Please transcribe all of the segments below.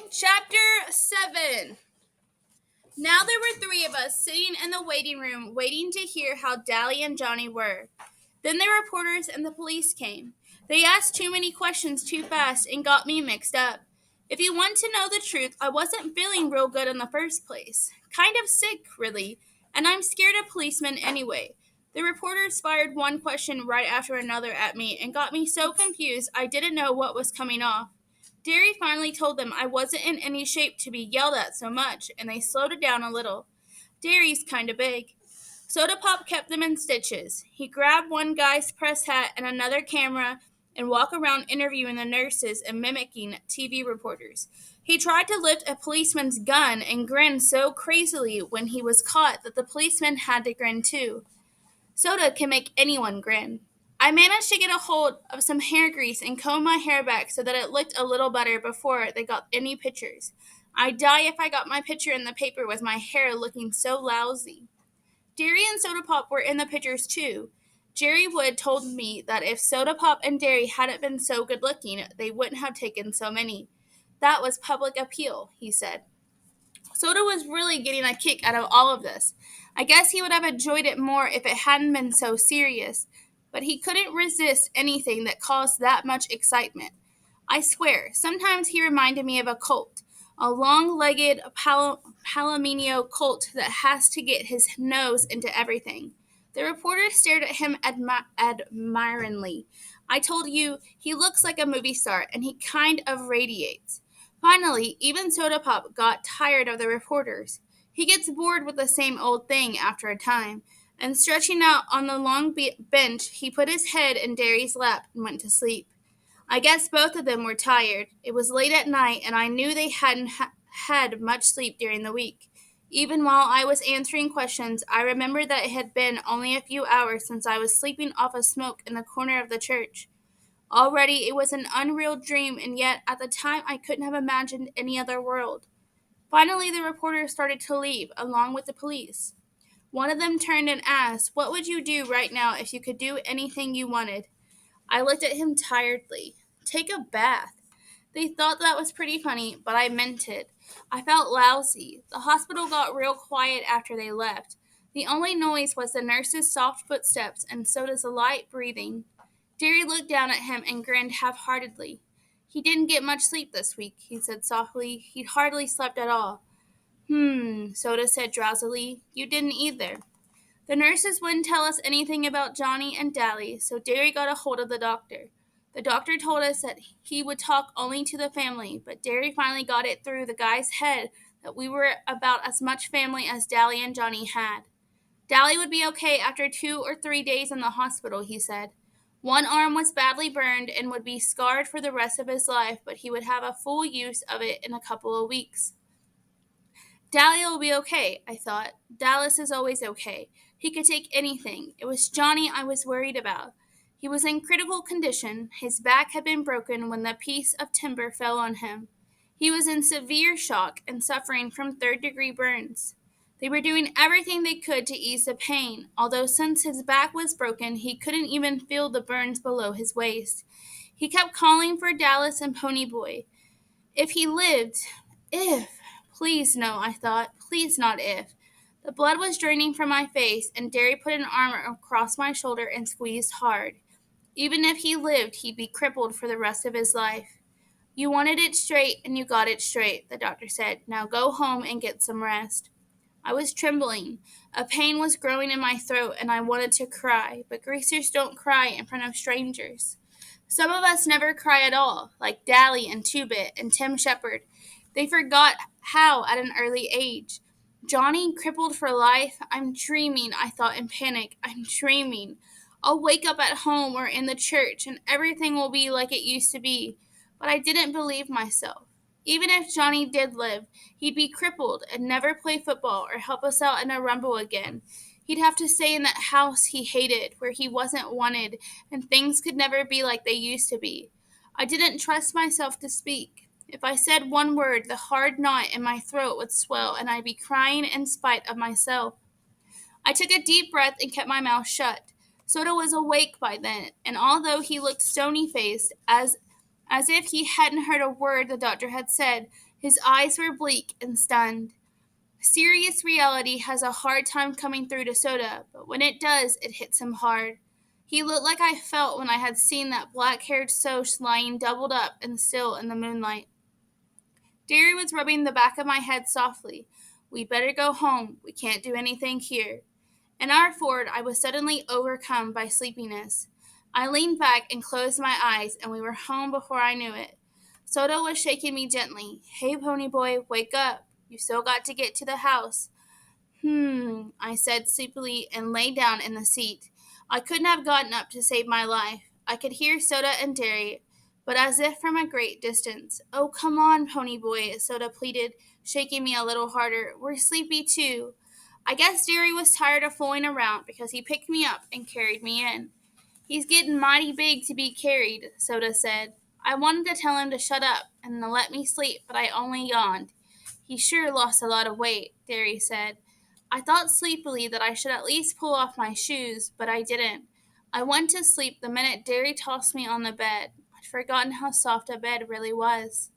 Chapter 7. Now there were three of us sitting in the waiting room waiting to hear how Dally and Johnny were. Then the reporters and the police came. They asked too many questions too fast and got me mixed up. If you want to know the truth, I wasn't feeling real good in the first place. Kind of sick, really, and I'm scared of policemen anyway. The reporters fired one question right after another at me and got me so confused I didn't know what was coming off. Derry finally told them I wasn't in any shape to be yelled at so much, and they slowed it down a little. Derry's kind of big. Soda Pop kept them in stitches. He grabbed one guy's press hat and another camera and walked around interviewing the nurses and mimicking TV reporters. He tried to lift a policeman's gun and grinned so crazily when he was caught that the policeman had to grin too. Soda can make anyone grin. I managed to get a hold of some hair grease and comb my hair back so that it looked a little better before they got any pictures. I'd die if I got my picture in the paper with my hair looking so lousy. Derry and Soda Pop were in the pictures too. Jerry Wood told me that if Soda Pop and Derry hadn't been so good looking, they wouldn't have taken so many. That was public appeal, he said. Soda was really getting a kick out of all of this. I guess he would have enjoyed it more if it hadn't been so serious, but he couldn't resist anything that caused that much excitement. I swear, sometimes he reminded me of a colt, a long-legged palomino colt that has to get his nose into everything. The reporter stared at him admiringly. I told you, he looks like a movie star, and he kind of radiates. Finally, even Soda Pop got tired of the reporters. He gets bored with the same old thing after a time, and stretching out on the long bench, he put his head in Derry's lap and went to sleep. I guess both of them were tired. It was late at night, and I knew they hadn't had much sleep during the week. Even while I was answering questions, I remembered that it had been only a few hours since I was sleeping off a smoke in the corner of the church. Already it was an unreal dream, and yet at the time I couldn't have imagined any other world. Finally, the reporters started to leave, along with the police. One of them turned and asked, "What would you do right now if you could do anything you wanted?" I looked at him tiredly. "Take a bath." They thought that was pretty funny, but I meant it. I felt lousy. The hospital got real quiet after they left. The only noise was the nurse's soft footsteps and Soda's light breathing. Derry looked down at him and grinned half-heartedly. "He didn't get much sleep this week," he said softly. "He'd hardly slept at all." Soda said drowsily. "You didn't either." The nurses wouldn't tell us anything about Johnny and Dally, so Derry got a hold of the doctor. The doctor told us that he would talk only to the family, but Derry finally got it through the guy's head that we were about as much family as Dally and Johnny had. Dally would be okay after 2 or 3 days in the hospital, he said. One arm was badly burned and would be scarred for the rest of his life, but he would have a full use of it in a couple of weeks. Dally will be okay, I thought. Dallas is always okay. He could take anything. It was Johnny I was worried about. He was in critical condition. His back had been broken when the piece of timber fell on him. He was in severe shock and suffering from third-degree burns. They were doing everything they could to ease the pain, although since his back was broken, he couldn't even feel the burns below his waist. He kept calling for Dallas and Ponyboy. If he lived, please no, I thought, please not if. The blood was draining from my face, and Derry put an arm across my shoulder and squeezed hard. Even if he lived, he'd be crippled for the rest of his life. "You wanted it straight, and you got it straight," the doctor said. "Now go home and get some rest." I was trembling. A pain was growing in my throat, and I wanted to cry, but greasers don't cry in front of strangers. Some of us never cry at all, like Dally and Two-Bit and Tim Shepard. They forgot how at an early age. Johnny crippled for life? I'm dreaming, I thought in panic. I'm dreaming. I'll wake up at home or in the church, and everything will be like it used to be. But I didn't believe myself. Even if Johnny did live, he'd be crippled and never play football or help us out in a rumble again. He'd have to stay in that house he hated, where he wasn't wanted, and things could never be like they used to be. I didn't trust myself to speak. If I said one word, the hard knot in my throat would swell, and I'd be crying in spite of myself. I took a deep breath and kept my mouth shut. Soda was awake by then, and although he looked stony-faced, as if he hadn't heard a word the doctor had said, His eyes were bleak and stunned. Serious reality has a hard time coming through to Soda, but when it does, it hits him hard. He looked like I felt when I had seen that black-haired Soch lying doubled up and still in the moonlight. Derry was rubbing the back of my head softly. "We'd better go home. We can't do anything here." In our Ford, I was suddenly overcome by sleepiness. I leaned back and closed my eyes, and we were home before I knew it. Soda was shaking me gently. "Hey, pony boy, wake up. You still got to get to the house." I said sleepily and lay down in the seat. I couldn't have gotten up to save my life. I could hear Soda and Derry, but as if from a great distance. "Oh, come on, pony boy," Soda pleaded, shaking me a little harder. "We're sleepy too." I guess Derry was tired of fooling around because he picked me up and carried me in. "He's getting mighty big to be carried," Soda said. I wanted to tell him to shut up and to let me sleep, but I only yawned. "He sure lost a lot of weight," Derry said. I thought sleepily that I should at least pull off my shoes, but I didn't. I went to sleep the minute Derry tossed me on the bed. I'd forgotten how soft a bed really was.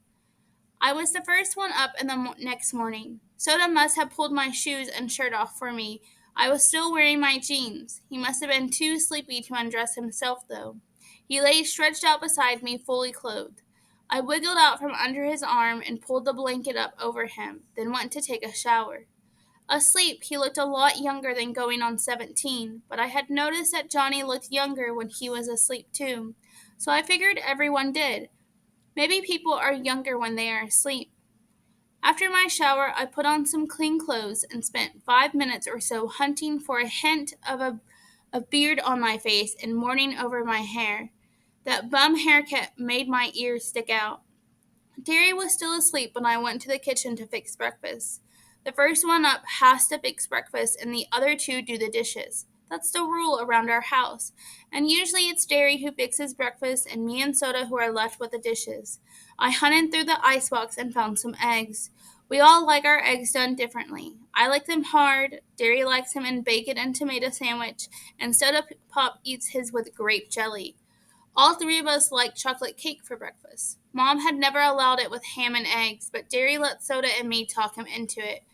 I was the first one up in the next morning. Soda must have pulled my shoes and shirt off for me. I was still wearing my jeans. He must have been too sleepy to undress himself, though. He lay stretched out beside me, fully clothed. I wiggled out from under his arm and pulled the blanket up over him, then went to take a shower. Asleep, he looked a lot younger than going on 17, but I had noticed that Johnny looked younger when he was asleep, too. So I figured everyone did. Maybe people are younger when they are asleep. After my shower, I put on some clean clothes and spent 5 minutes or so hunting for a hint of a beard on my face and mourning over my hair. That bum haircut made my ears stick out. Derry was still asleep when I went to the kitchen to fix breakfast. The first one up has to fix breakfast and the other two do the dishes. That's the rule around our house. And usually it's Derry who fixes breakfast and me and Soda who are left with the dishes. I hunted through the icebox and found some eggs. We all like our eggs done differently. I like them hard, Derry likes them in bacon and tomato sandwich, and Soda Pop eats his with grape jelly. All three of us liked chocolate cake for breakfast. Mom had never allowed it with ham and eggs, but Derry let Soda and me talk him into it.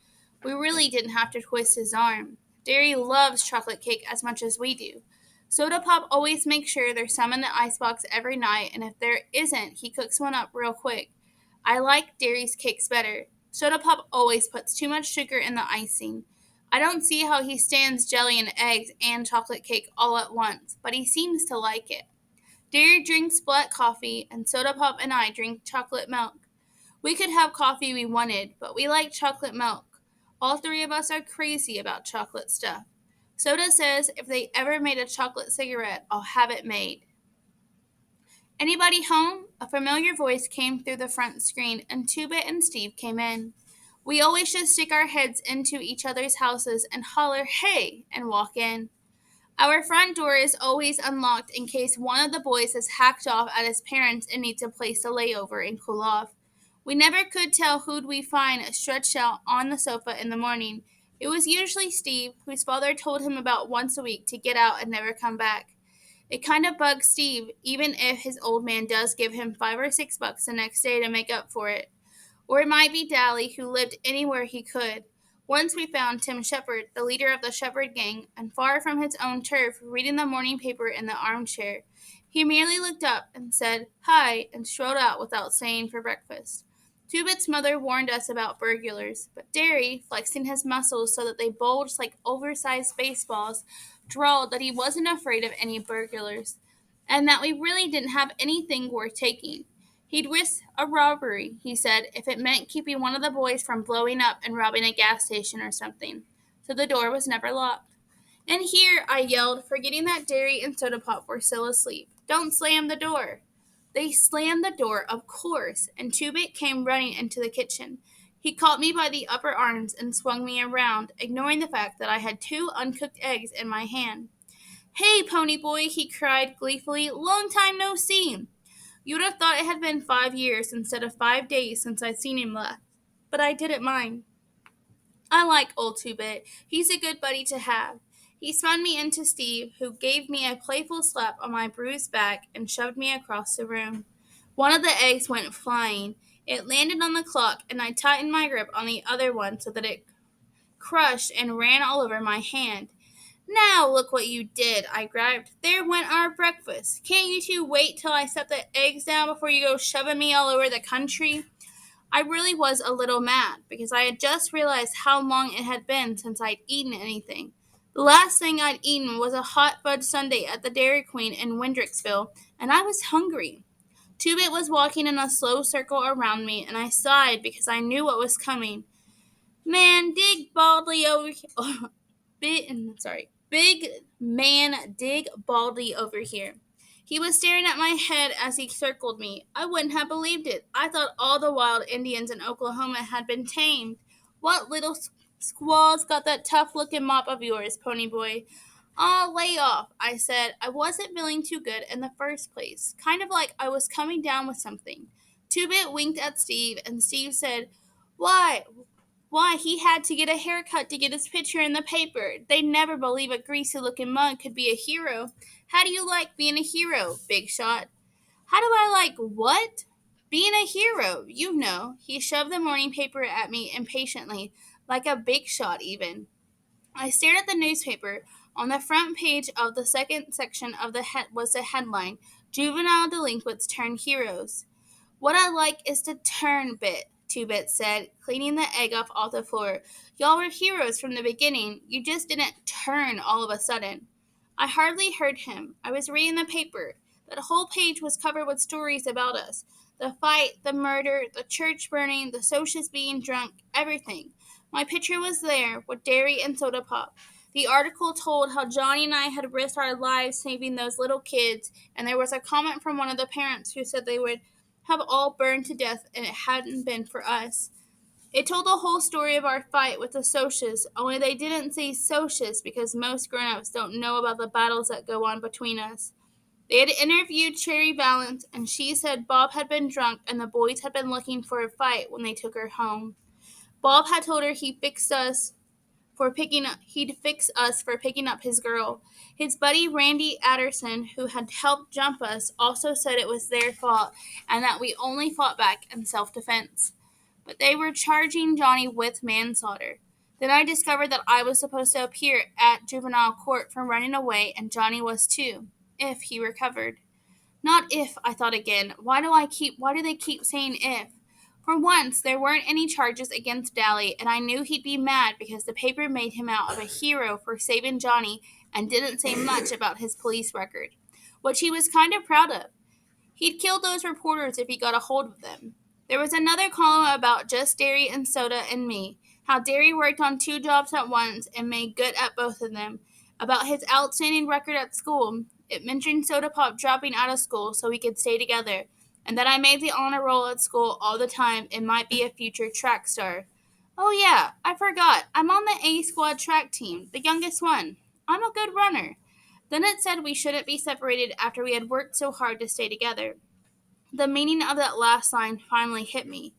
We really didn't have to twist his arm. Derry loves chocolate cake as much as we do. Soda Pop always makes sure there's some in the icebox every night, and if there isn't, he cooks one up real quick. I like Derry's cakes better. Soda Pop always puts too much sugar in the icing. I don't see how he stands jelly and eggs and chocolate cake all at once, but he seems to like it. Derry drinks black coffee, and Soda Pop and I drink chocolate milk. We could have coffee we wanted, but we like chocolate milk. All three of us are crazy about chocolate stuff. Soda says if they ever made a chocolate cigarette, I'll have it made. "Anybody home?" A familiar voice came through the front screen, and Two-Bit and Steve came in. We always just stick our heads into each other's houses and holler, "Hey!" and walk in. Our front door is always unlocked in case one of the boys has hacked off at his parents and needs a place to lay over and cool off. We never could tell who'd we find stretched out on the sofa in the morning. It was usually Steve, whose father told him about once a week to get out and never come back. It kind of bugs Steve, even if his old man does give him $5 or $6 the next day to make up for it. Or it might be Dally, who lived anywhere he could. Once we found Tim Shepard, the leader of the Shepard gang, and far from his own turf, reading the morning paper in the armchair. He merely looked up and said, "Hi," and strolled out without staying for breakfast. Two-Bit's mother warned us about burglars, but Derry, flexing his muscles so that they bulged like oversized baseballs, drawled that he wasn't afraid of any burglars, and that we really didn't have anything worth taking. He'd risk a robbery, he said, if it meant keeping one of the boys from blowing up and robbing a gas station or something. So the door was never locked. "In here," I yelled, forgetting that Derry and Soda Pop were still asleep. "Don't slam the door." They slammed the door, of course, and Two-Bit came running into the kitchen. He caught me by the upper arms and swung me around, ignoring the fact that I had 2 uncooked eggs in my hand. "Hey, pony boy," he cried gleefully. "Long time no see." You'd have thought it had been 5 years instead of 5 days since I'd seen him last, but I didn't mind. I like old Two-Bit. He's a good buddy to have. He spun me into Steve, who gave me a playful slap on my bruised back and shoved me across the room. One of the eggs went flying. It landed on the clock, and I tightened my grip on the other one so that it crushed and ran all over my hand. Now look what you did, I grabbed. There went our breakfast. Can't you two wait till I set the eggs down before you go shoving me all over the country? I really was a little mad because I had just realized how long it had been since I'd eaten anything. The last thing I'd eaten was a hot fudge sundae at the Dairy Queen in Windricksville, and I was hungry. Two-Bit was walking in a slow circle around me, and I sighed because I knew what was coming. Man, dig Baldy over here. Big man, dig Baldy over here. He was staring at my head as he circled me. I wouldn't have believed it. I thought all the wild Indians in Oklahoma had been tamed. What little squaw's got that tough-looking mop of yours, Pony Boy? Aw, lay off, I said. I wasn't feeling too good in the first place. Kind of like I was coming down with something. Two-Bit winked at Steve, and Steve said, Why? Why, he had to get a haircut to get his picture in the paper. They'd never believe a greasy-looking mug could be a hero. How do you like being a hero, Big Shot? How do I like what? Being a hero, you know. He shoved the morning paper at me impatiently, like a big shot even. I stared at the newspaper. On the front page of the second section of was the headline, Juvenile Delinquents Turn Heroes. What I like is to turn bit, Two-Bit said, cleaning the egg off the floor. Y'all were heroes from the beginning. You just didn't turn all of a sudden. I hardly heard him. I was reading the paper. That whole page was covered with stories about us. The fight, the murder, the church burning, the socialists being drunk, everything. My picture was there, with dairy and soda pop. The article told how Johnny and I had risked our lives saving those little kids, and there was a comment from one of the parents who said they would have all burned to death and it hadn't been for us. It told the whole story of our fight with the socialists, only they didn't say socialists because most grown-ups don't know about the battles that go on between us. They had interviewed Cherry Valance, and she said Bob had been drunk and the boys had been looking for a fight when they took her home. Bob had told her he'd fix us for picking up his girl. His buddy Randy Adderson, who had helped jump us, also said it was their fault and that we only fought back in self-defense. But they were charging Johnny with manslaughter. Then I discovered that I was supposed to appear at juvenile court for running away, and Johnny was too, if he recovered. Not if, I thought again. Why do they keep saying if? For once, there weren't any charges against Dally, and I knew he'd be mad because the paper made him out of a hero for saving Johnny and didn't say much about his police record, which he was kind of proud of. He'd kill those reporters if he got a hold of them. There was another column about just Derry and Soda and me, how Derry worked on 2 jobs at once and made good at both of them, about his outstanding record at school. It mentioned Soda Pop dropping out of school so we could stay together, and that I made the honor roll at school all the time and might be a future track star. Oh yeah, I forgot. I'm on the A squad track team, the youngest one. I'm a good runner. Then it said we shouldn't be separated after we had worked so hard to stay together. The meaning of that last line finally hit me.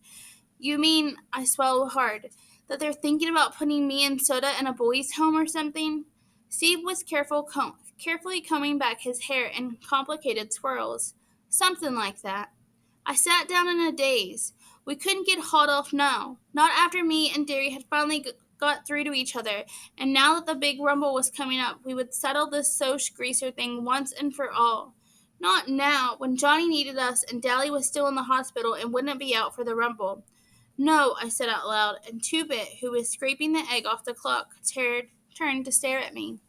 You mean, I swallowed hard, that they're thinking about putting me and Soda in a boys' home or something? Steve was carefully combing back his hair in complicated swirls. Something like that. I sat down in a daze. We couldn't get hauled off now. Not after me and Derry had finally got through to each other, and now that the big rumble was coming up, we would settle this Soch greaser thing once and for all. Not now, when Johnny needed us and Dally was still in the hospital and wouldn't be out for the rumble. No, I said out loud, and Two-Bit, who was scraping the egg off the clock, turned to stare at me.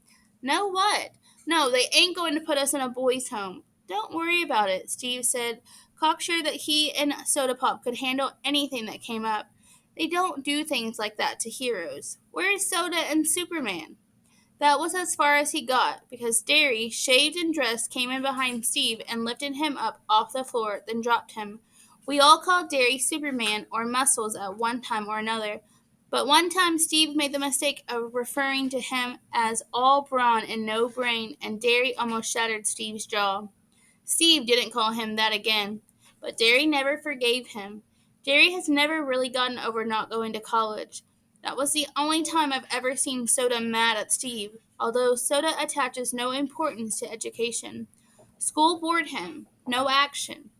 No what? No, they ain't going to put us in a boys' home. Don't worry about it, Steve said, cocksure that he and Soda Pop could handle anything that came up. They don't do things like that to heroes. Where's Soda and Superman? That was as far as he got, because Derry, shaved and dressed, came in behind Steve and lifted him up off the floor, then dropped him. We all called Derry Superman or Muscles at one time or another, but one time Steve made the mistake of referring to him as all brawn and no brain, and Derry almost shattered Steve's jaw. Steve didn't call him that again, but Derry never forgave him. Derry has never really gotten over not going to college. That was the only time I've ever seen Soda mad at Steve, although Soda attaches no importance to education. School bored him. No action.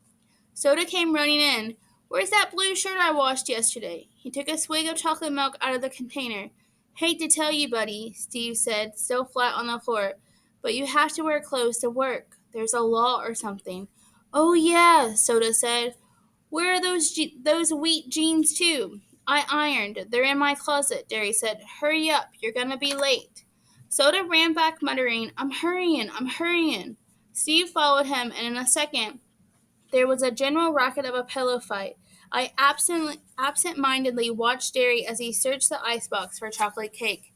Soda came running in. Where's that blue shirt I washed yesterday? He took a swig of chocolate milk out of the container. Hate to tell you, buddy, Steve said, still flat on the floor, but you have to wear clothes to work. There's a law or something. Oh, yeah, Soda said. Where are those wheat jeans, too? I ironed. They're in my closet, Derry said. Hurry up, you're going to be late. Soda ran back, muttering, I'm hurrying, I'm hurrying. Steve followed him, and in a second, there was a general racket of a pillow fight. I absent-mindedly watched Derry as he searched the icebox for chocolate cake.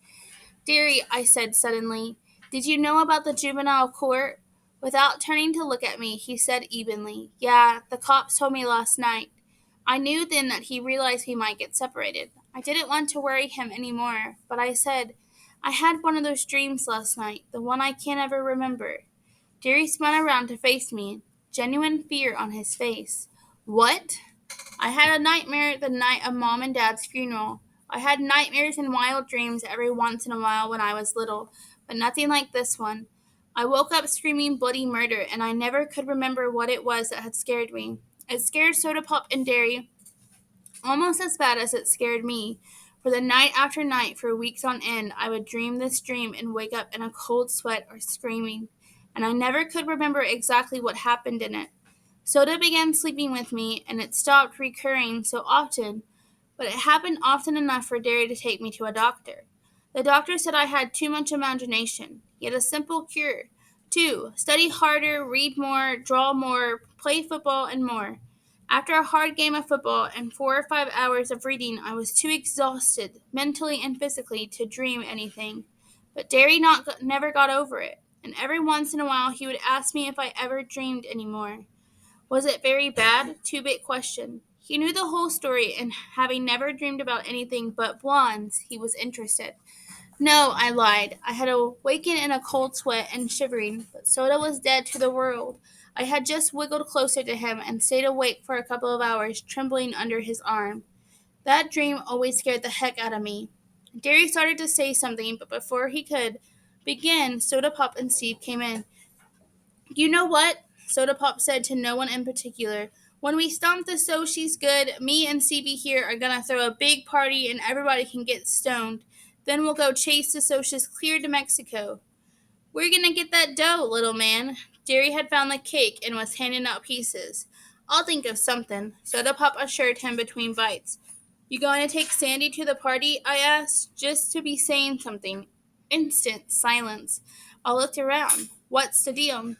Derry, I said suddenly, did you know about the juvenile court? Without turning to look at me, he said evenly, yeah, the cops told me last night. I knew then that he realized we might get separated. I didn't want to worry him any more, but I said, I had one of those dreams last night, the one I can't ever remember. Derry spun around to face me, genuine fear on his face. What? I had a nightmare the night of Mom and Dad's funeral. I had nightmares and wild dreams every once in a while when I was little, but nothing like this one. I woke up screaming bloody murder, and I never could remember what it was that had scared me. It scared Soda Pop and Derry almost as bad as it scared me. For the night after night, for weeks on end, I would dream this dream and wake up in a cold sweat or screaming, and I never could remember exactly what happened in it. Soda began sleeping with me, and it stopped recurring so often, but it happened often enough for Derry to take me to a doctor. The doctor said I had too much imagination. He had a simple cure. 2. Study harder, read more, draw more, play football, and more. After a hard game of football and 4 or 5 hours of reading, I was too exhausted, mentally and physically, to dream anything. But Derry never got over it, and every once in a while he would ask me if I ever dreamed any more. Was it very bad? Two-bit question. He knew the whole story, and having never dreamed about anything but blondes, he was interested. No, I lied. I had awakened in a cold sweat and shivering, but Soda was dead to the world. I had just wiggled closer to him and stayed awake for a couple of hours, trembling under his arm. That dream always scared the heck out of me. Derry started to say something, but before he could begin, Soda Pop and Steve came in. You know what? Soda Pop said to no one in particular. When we stomp the So She's Good, me and CB here are gonna throw a big party and everybody can get stoned. Then we'll go chase the Socias clear to Mexico. We're gonna get that dough, little man. Derry had found the cake and was handing out pieces. I'll think of something, Soda Pop assured him between bites. You going to take Sandy to the party? I asked, just to be saying something. Instant silence. I looked around. What's the deal?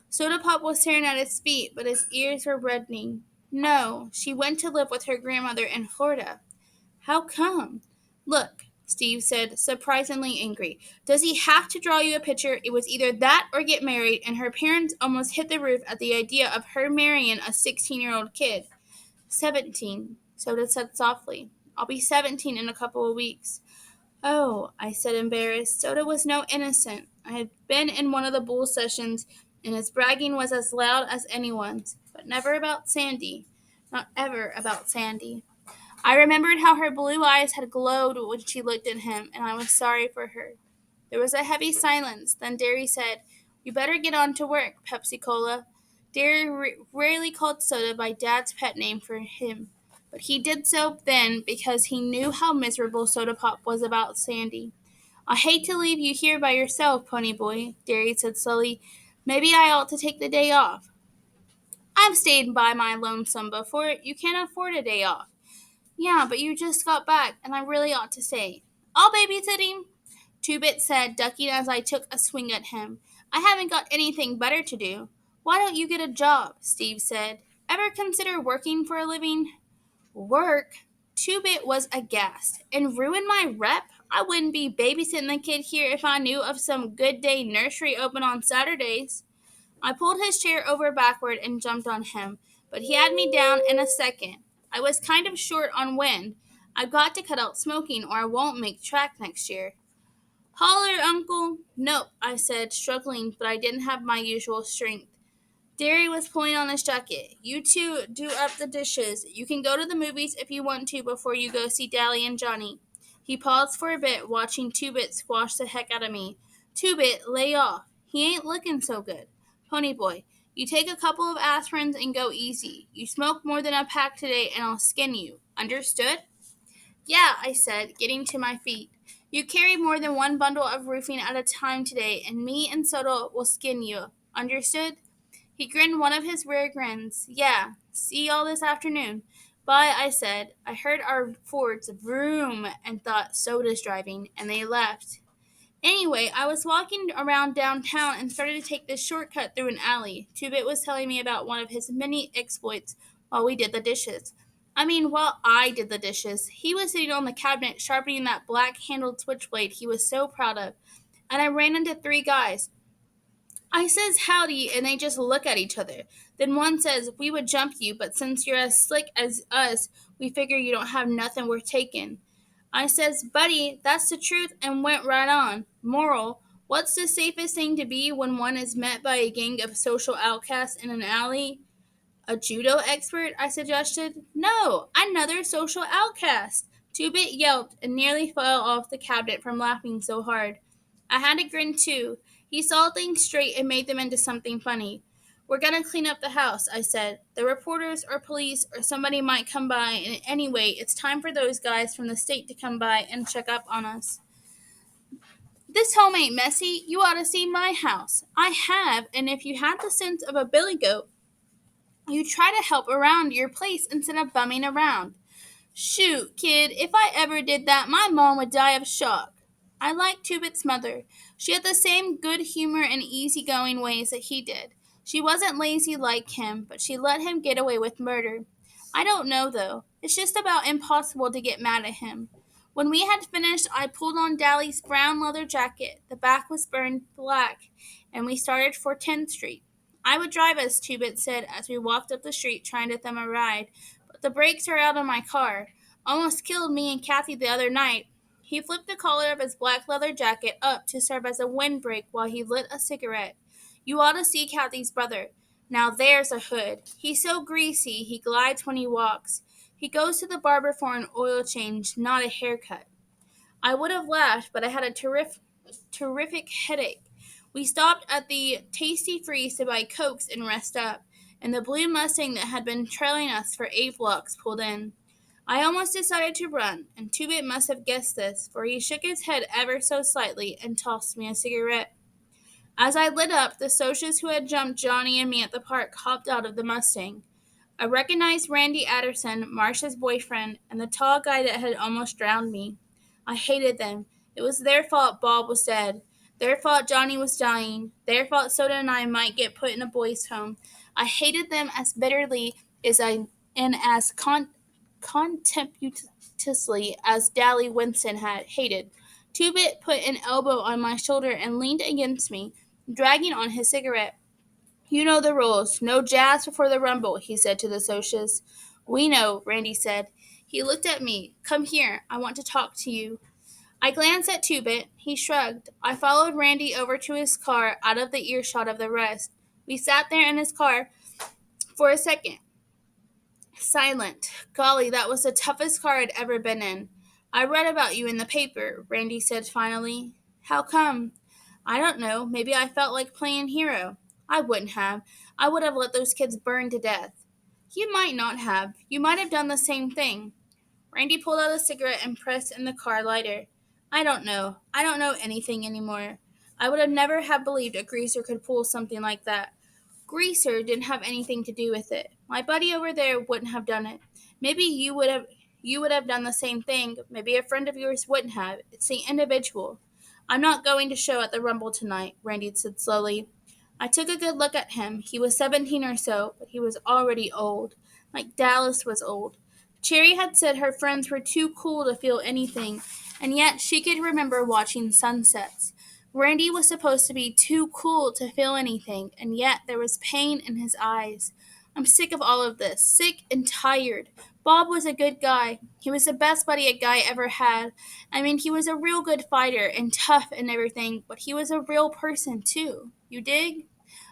Soda Pop was staring at his feet, but his ears were reddening. No, she went to live with her grandmother in Florida. How come? Look, Steve said, surprisingly angry. Does he have to draw you a picture? It was either that or get married, and her parents almost hit the roof at the idea of her marrying a 16-year-old kid. 17, Soda said softly. I'll be 17 in a couple of weeks. Oh, I said, embarrassed. Soda was no innocent. I had been in one of the bull sessions, and his bragging was as loud as anyone's, but never about Sandy. Not ever about Sandy. I remembered how her blue eyes had glowed when she looked at him, and I was sorry for her. There was a heavy silence. Then Derry said, We better get on to work, Pepsi Cola. Derry rarely called Soda by Dad's pet name for him, but he did so then because he knew how miserable Soda Pop was about Sandy. I hate to leave you here by yourself, Pony Boy, Derry said slowly. Maybe I ought to take the day off. I've stayed by my lonesome before. You can't afford a day off. Yeah, but you just got back, and I really ought to stay. I'll babysit him, Two-Bit said, ducking as I took a swing at him. I haven't got anything better to do. Why don't you get a job? Steve said. Ever consider working for a living? Work? Two-Bit was aghast. And ruin my rep? I wouldn't be babysitting the kid here if I knew of some good day nursery open on Saturdays. I pulled his chair over backward and jumped on him, but he had me down in a second. I was kind of short on wind. I've got to cut out smoking or I won't make track next year. Holler, Uncle. Nope, I said, struggling, but I didn't have my usual strength. Derry was pulling on his jacket. You two do up the dishes. You can go to the movies if you want to before you go see Dally and Johnny. He paused for a bit, watching Two-Bit squash the heck out of me. Two-Bit, lay off. He ain't looking so good. Pony Boy, You take a couple of aspirins and go easy. You smoke more than a pack today and I'll skin you. Understood? Yeah, I said, getting to my feet. You carry more than one bundle of roofing at a time today, and me and Soto will skin you. Understood? He grinned one of his rare grins. Yeah, see y'all this afternoon. Bye, I said. I heard our Fords vroom and thought Soda's driving, and they left. Anyway, I was walking around downtown and started to take this shortcut through an alley. Two-Bit was telling me about one of his many exploits while we did the dishes. While I did the dishes. He was sitting on the cabinet sharpening that black-handled switchblade he was so proud of. And I ran into three guys. I says howdy, and they just look at each other. Then one says, we would jump you, but since you're as slick as us, we figure you don't have nothing worth taking. I says, buddy, that's the truth, and went right on. Moral, what's the safest thing to be when one is met by a gang of social outcasts in an alley? A judo expert, I suggested. No, another social outcast. Two-Bit yelped and nearly fell off the cabinet from laughing so hard. I had to grin too. He saw things straight and made them into something funny. We're gonna clean up the house, I said. The reporters or police or somebody might come by, and anyway, it's time for those guys from the state to come by and check up on us. This home ain't messy. You ought to see my house. I have, and if you had the sense of a billy goat, you'd try to help around your place instead of bumming around. Shoot, kid, if I ever did that, my mom would die of shock. I liked Two-Bit's mother. She had the same good humor and easygoing ways that he did. She wasn't lazy like him, but she let him get away with murder. I don't know, though. It's just about impossible to get mad at him. When we had finished, I pulled on Dally's brown leather jacket. The back was burned black, and we started for 10th Street. I would drive us, Two-Bit said as we walked up the street trying to thumb a ride, but the brakes are out on my car. Almost killed me and Kathy the other night. He flipped the collar of his black leather jacket up to serve as a windbreak while he lit a cigarette. You ought to see Kathy's brother. Now there's a hood. He's so greasy he glides when he walks. He goes to the barber for an oil change, not a haircut. I would have laughed, but I had a terrific headache. We stopped at the Tasty Freeze to buy Cokes and rest up, and the blue Mustang that had been trailing us for 8 blocks pulled in. I almost decided to run, and Two-Bit must have guessed this, for he shook his head ever so slightly and tossed me a cigarette. As I lit up, the Socias who had jumped Johnny and me at the park hopped out of the Mustang. I recognized Randy Adderson, Marcia's boyfriend, and the tall guy that had almost drowned me. I hated them. It was their fault Bob was dead. Their fault Johnny was dying. Their fault Soda and I might get put in a boys' home. I hated them as bitterly as as contemptuously as Dally Winston had hated. Two-Bit put an elbow on my shoulder and leaned against me, dragging on his cigarette. You know the rules. No jazz before the rumble, he said to the Socias. We know, Randy said. He looked at me. Come here. I want to talk to you. I glanced at Two-Bit. He shrugged. I followed Randy over to his car, out of the earshot of the rest. We sat there in his car for a second. Silent. Golly, that was the toughest car I'd ever been in. I read about you in the paper, Randy said finally. How come? I don't know. Maybe I felt like playing hero. I wouldn't have. I would have let those kids burn to death. You might not have. You might have done the same thing. Randy pulled out a cigarette and pressed in the car lighter. I don't know. I don't know anything anymore. I would have never have believed a greaser could pull something like that. Greaser didn't have anything to do with it. My buddy over there wouldn't have done it. Maybe you would have done the same thing. Maybe a friend of yours wouldn't have. It's the individual. I'm not going to show at the Rumble tonight, Randy said slowly. I took a good look at him. He was 17 or so, but he was already old, like Dallas was old. Cherry had said her friends were too cool to feel anything, and yet she could remember watching sunsets. Randy was supposed to be too cool to feel anything, and yet there was pain in his eyes. I'm sick of all of this, sick and tired. Bob was a good guy. He was the best buddy a guy ever had. He was a real good fighter and tough and everything, but he was a real person, too. You dig?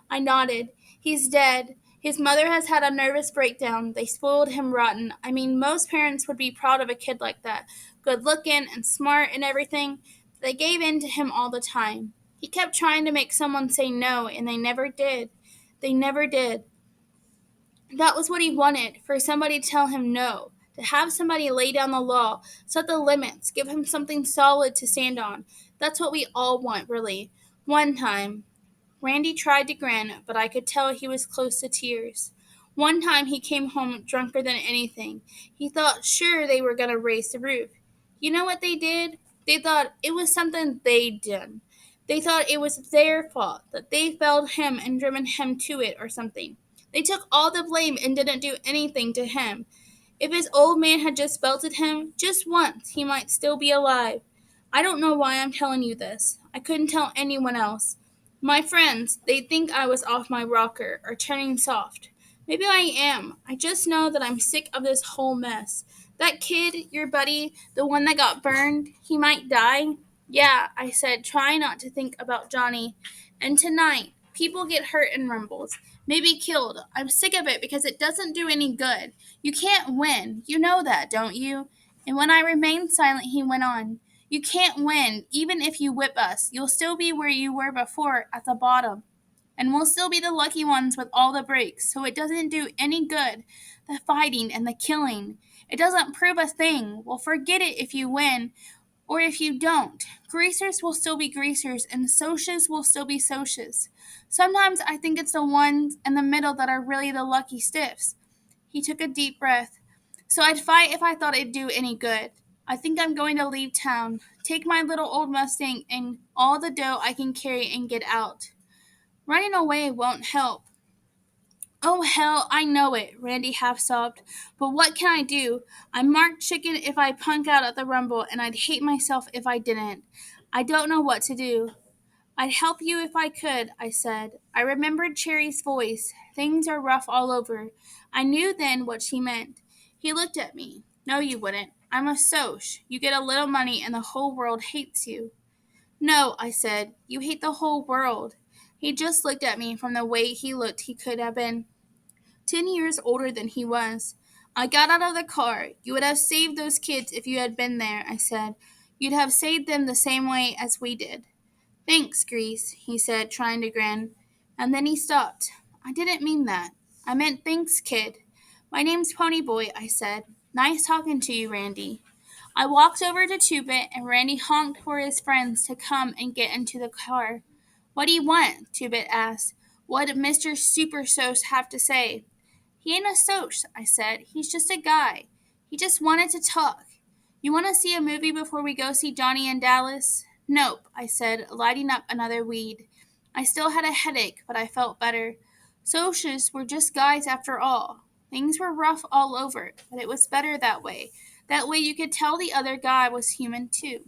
I nodded. He's dead. His mother has had a nervous breakdown. They spoiled him rotten. Most parents would be proud of a kid like that. Good looking and smart and everything. They gave in to him all the time. He kept trying to make someone say no, and they never did. They never did. That was what he wanted, for somebody to tell him no, to have somebody lay down the law, set the limits, give him something solid to stand on. That's what we all want, really. One time, Randy tried to grin, but I could tell he was close to tears. One time he came home drunker than anything. He thought sure they were going to raise the roof. You know what they did? They thought it was something they'd done. They thought it was their fault, that they failed him and driven him to it or something. They took all the blame and didn't do anything to him. If his old man had just belted him, just once, he might still be alive. I don't know why I'm telling you this. I couldn't tell anyone else. My friends, they think I was off my rocker or turning soft. Maybe I am. I just know that I'm sick of this whole mess. That kid, your buddy, the one that got burned, he might die. Yeah, I said, try not to think about Johnny. And tonight, people get hurt in rumbles, maybe killed. I'm sick of it because it doesn't do any good. You can't win. You know that, don't you? And when I remained silent, he went on. You can't win. Even if you whip us, you'll still be where you were before, at the bottom. And we'll still be the lucky ones with all the breaks, so it doesn't do any good, the fighting and the killing. It doesn't prove a thing. Well, forget it if you win or if you don't. Greasers will still be greasers, and socias will still be socias. Sometimes I think it's the ones in the middle that are really the lucky stiffs. He took a deep breath. So I'd fight if I thought it'd do any good. I think I'm going to leave town, take my little old Mustang and all the dough I can carry and get out. Running away won't help. Oh, hell, I know it, Randy half sobbed. But what can I do? I'm marked chicken if I punk out at the rumble, and I'd hate myself if I didn't. I don't know what to do. I'd help you if I could, I said. I remembered Cherry's voice. Things are rough all over. I knew then what she meant. He looked at me. No, you wouldn't. I'm a soch. You get a little money and the whole world hates you. No, I said. You hate the whole world. He just looked at me. From the way he looked, he could have been 10 years older than he was. I got out of the car. You would have saved those kids if you had been there, I said. You'd have saved them the same way as we did. Thanks, Grease, he said, trying to grin. And then he stopped. I didn't mean that. I meant thanks, kid. My name's Ponyboy, I said. Nice talking to you, Randy. I walked over to Two-Bit, and Randy honked for his friends to come and get into the car. What do you want? Two-Bit asked. What did Mr. Super Soch have to say? He ain't a Soch, I said. He's just a guy. He just wanted to talk. You want to see a movie before we go see Johnny and Dallas? Nope, I said, lighting up another weed. I still had a headache, but I felt better. Soches were just guys after all. Things were rough all over, but it was better that way. That way you could tell the other guy was human too.